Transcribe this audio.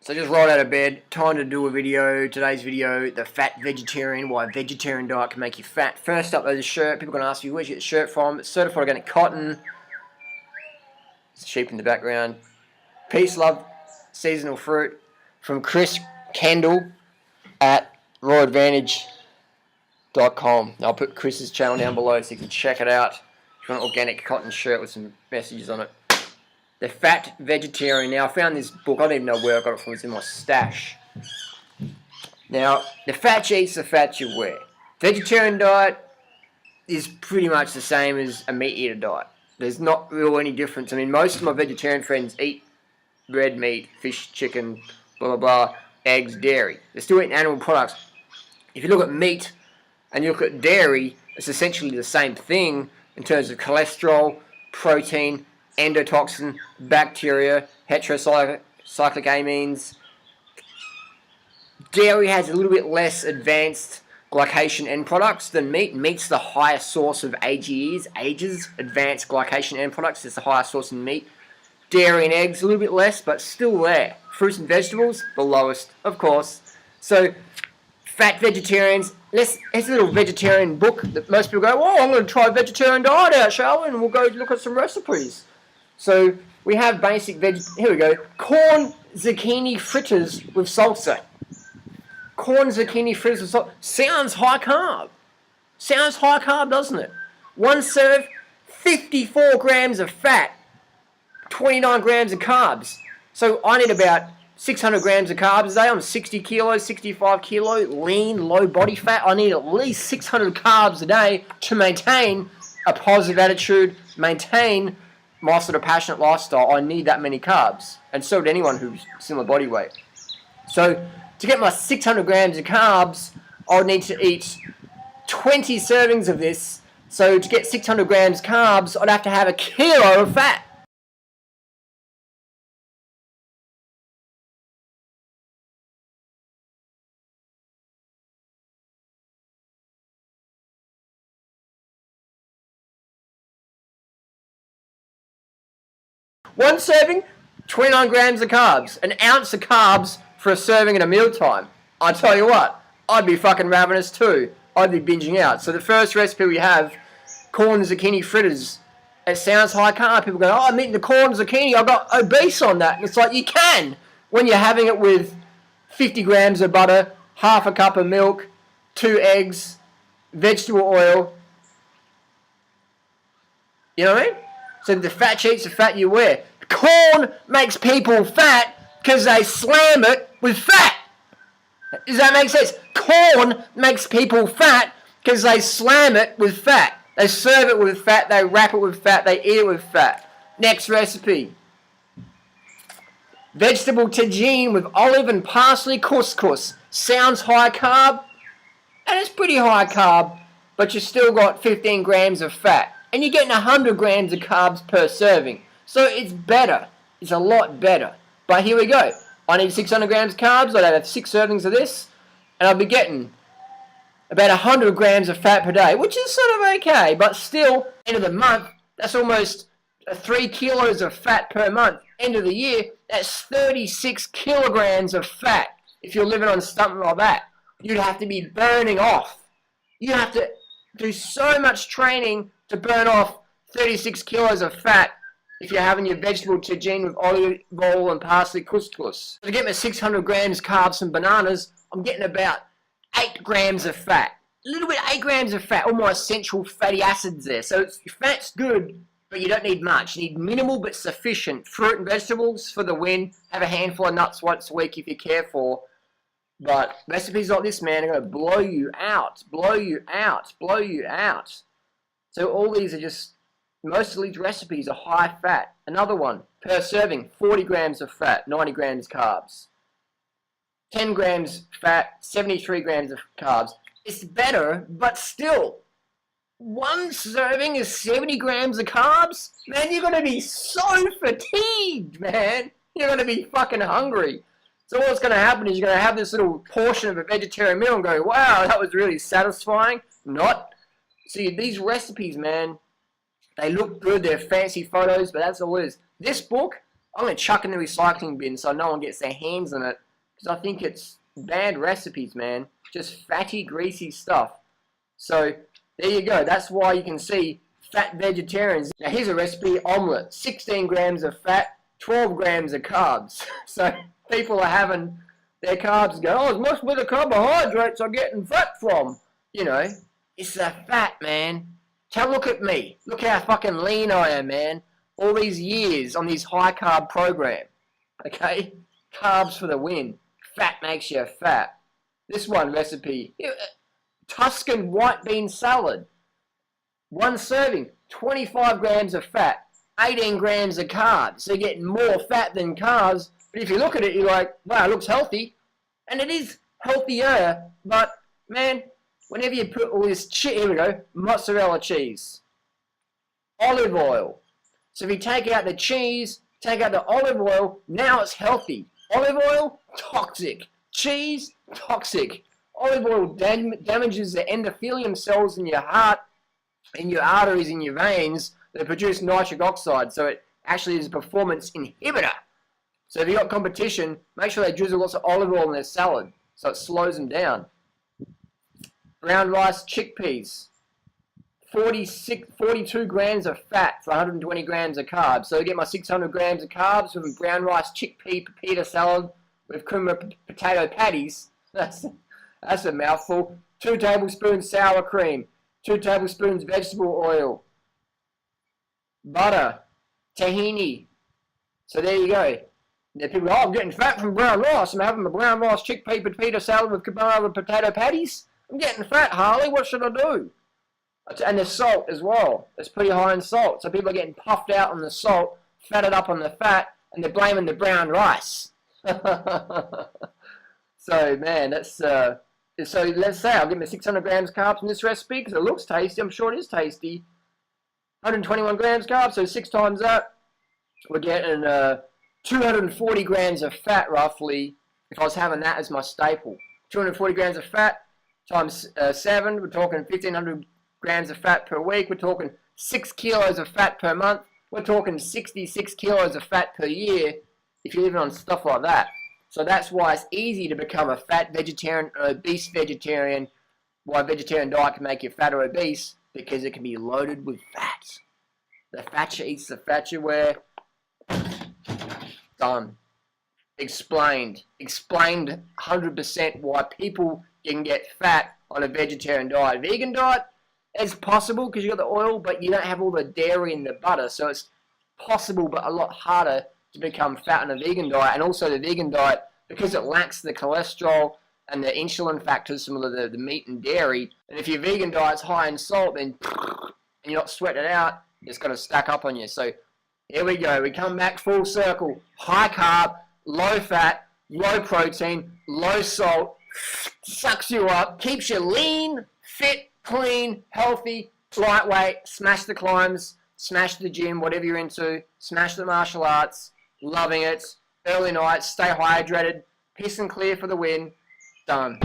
So I just rolled out of bed, time to do a video. Today's video, the fat vegetarian, why a vegetarian diet can make you fat. First up, there's a shirt. People are going to ask you, where'd you get the shirt from? It's certified organic cotton. It's sheep in the background. Peace, love, seasonal fruit. From Chris Kendall at rawAdvantage.com. I'll put Chris's channel down below so you can check it out. If you want an organic cotton shirt with some messages on it. The Fat Vegetarian. Now, I found this book. I don't even know where I got it from. It's in my stash. Now, the fat you eat's the fat you wear. Vegetarian diet is pretty much the same as a meat eater diet. There's not really any difference. I mean, most of my vegetarian friends eat red meat, fish, chicken, blah, blah, blah, eggs, dairy. They're still eating animal products. If you look at meat and you look at dairy, it's essentially the same thing in terms of cholesterol, protein, endotoxin, bacteria, heterocyclic amines. Dairy has a little bit less advanced glycation end products than meat. Meat's the highest source of AGEs, advanced glycation end products. It's the highest source in meat. Dairy and eggs, a little bit less, but still there. Fruits and vegetables, the lowest, of course. So, fat vegetarians, here's a little vegetarian book that most people go, oh, I'm going to try a vegetarian diet out, shall we? And we'll go look at some recipes. So, we have basic here we go. Corn zucchini fritters with salsa. Corn zucchini fritters with salsa. Sounds high carb. Sounds high carb, doesn't it? One serve, 54 grams of fat, 29 grams of carbs. So I need about 600 grams of carbs a day. I'm 60 kilos, 65 kilo, lean, low body fat. I need at least 600 carbs a day to maintain a positive attitude, maintain my sort of passionate lifestyle. I need that many carbs. And so would anyone who's similar body weight. So to get my 600 grams of carbs, I would need to eat 20 servings of this. So to get 600 grams carbs, I'd have to have a kilo of fat. One serving, 29 grams of carbs. An ounce of carbs for a serving at a mealtime. I tell you what, I'd be fucking ravenous too. I'd be binging out. So the first recipe we have, corn zucchini fritters. It sounds high carb. People go, oh, I'm eating the corn zucchini. I got obese on that. And it's like, you can when you're having it with 50 grams of butter, half a cup of milk, 2 eggs, vegetable oil. You know what I mean? So the fat you eat's the fat you wear. Corn makes people fat because they slam it with fat. Does that make sense? Corn makes people fat because they slam it with fat. They serve it with fat, they wrap it with fat, they eat it with fat. Next recipe. Vegetable tagine with olive and parsley couscous. Sounds high carb, and it's pretty high carb, but you still got 15 grams of fat. And you're getting 100 grams of carbs per serving. So it's better. It's a lot better. But here we go. I need 600 grams of carbs. I'd have 6 servings of this. And I'll be getting about 100 grams of fat per day, which is sort of okay. But still, end of the month, that's almost 3 kilos of fat per month. End of the year, that's 36 kilograms of fat. If you're living on something like that, you'd have to be burning off. You have to do so much training to burn off 36 kilos of fat if you're having your vegetable tagine with olive oil and parsley couscous. To get my 600 grams carbs and bananas, I'm getting about 8 grams of fat. A little bit, 8 grams of fat, all my essential fatty acids there. So your fat's good, but you don't need much. You need minimal but sufficient. Fruit and vegetables for the win. Have a handful of nuts once a week if you care for. But recipes like this, man, are going to blow you out, blow you out, blow you out. So all these are just, most of these recipes are high fat. Another one, per serving, 40 grams of fat, 90 grams carbs. 10 grams fat, 73 grams of carbs. It's better, but still, one serving is 70 grams of carbs? Man, you're going to be so fatigued, man. You're going to be fucking hungry. So what's going to happen is you're going to have this little portion of a vegetarian meal and go, wow, that was really satisfying. Not. See, these recipes, man, they look good, they're fancy photos, but that's all it is. This book I'm going to chuck in the recycling bin so no one gets their hands on it, because I think it's bad recipes, man. Just fatty, greasy stuff. So there you go. That's why you can see fat vegetarians. Now here's a recipe: omelette, 16 grams of fat, 12 grams of carbs. So people are having their carbs go, oh, it must be the carbohydrates I'm getting fat from. You know, it's the fat, man. Look at me. Look how fucking lean I am, man. All these years on this high carb program. Okay? Carbs for the win. Fat makes you fat. This one recipe, Tuscan white bean salad. One serving, 25 grams of fat, 18 grams of carbs. So you're getting more fat than carbs. But if you look at it, you're like, wow, it looks healthy. And it is healthier, but man, whenever you put all this here we go, mozzarella cheese, olive oil. So if you take out the cheese, take out the olive oil, now it's healthy. Olive oil, toxic. Cheese, toxic. Olive oil damages the endothelium cells in your heart, in your arteries, in your veins that produce nitric oxide. So it actually is a performance inhibitor. So if you've got competition, make sure they drizzle lots of olive oil in their salad so it slows them down. Brown rice chickpeas, 42 grams of fat for 120 grams of carbs. So I get my 600 grams of carbs with a brown rice chickpea pita salad with cream of potato patties. That's a mouthful. 2 tablespoons sour cream, 2 tablespoons vegetable oil, butter, tahini. So there you go. Now people go, oh, I'm getting fat from brown rice. I'm having a brown rice chickpea pita salad with potato patties. I'm getting fat, Harley. What should I do? And the salt as well. It's pretty high in salt. So people are getting puffed out on the salt, fatted up on the fat, and they're blaming the brown rice. So, man, that's... so let's say I'll get me 600 grams carbs in this recipe because it looks tasty. I'm sure it is tasty. 121 grams carbs, so 6 times that. We're getting 240 grams of fat, roughly, if I was having that as my staple. 240 grams of fat times 7, we're talking 1,500 grams of fat per week. We're talking 6 kilos of fat per month. We're talking 66 kilos of fat per year if you're living on stuff like that. So that's why it's easy to become a fat vegetarian or obese vegetarian. Why a vegetarian diet can make you fat or obese, because it can be loaded with fat. The fatter eats the fatter where. Done. Explained 100% why people can get fat on a vegetarian diet. Vegan diet, it's possible because you got the oil, but you don't have all the dairy and the butter, so it's possible but a lot harder to become fat on a vegan diet. And also the vegan diet, because it lacks the cholesterol and the insulin factors, some of the meat and dairy, and if your vegan diet's high in salt, then and you're not sweating it out, it's going to stack up on you. So here we go. We come back full circle. High carb, low fat, low protein, low salt, sucks you up, keeps you lean, fit, clean, healthy, lightweight, smash the climbs, smash the gym, whatever you're into, smash the martial arts, loving it, early nights, stay hydrated, piss and clear for the win, done.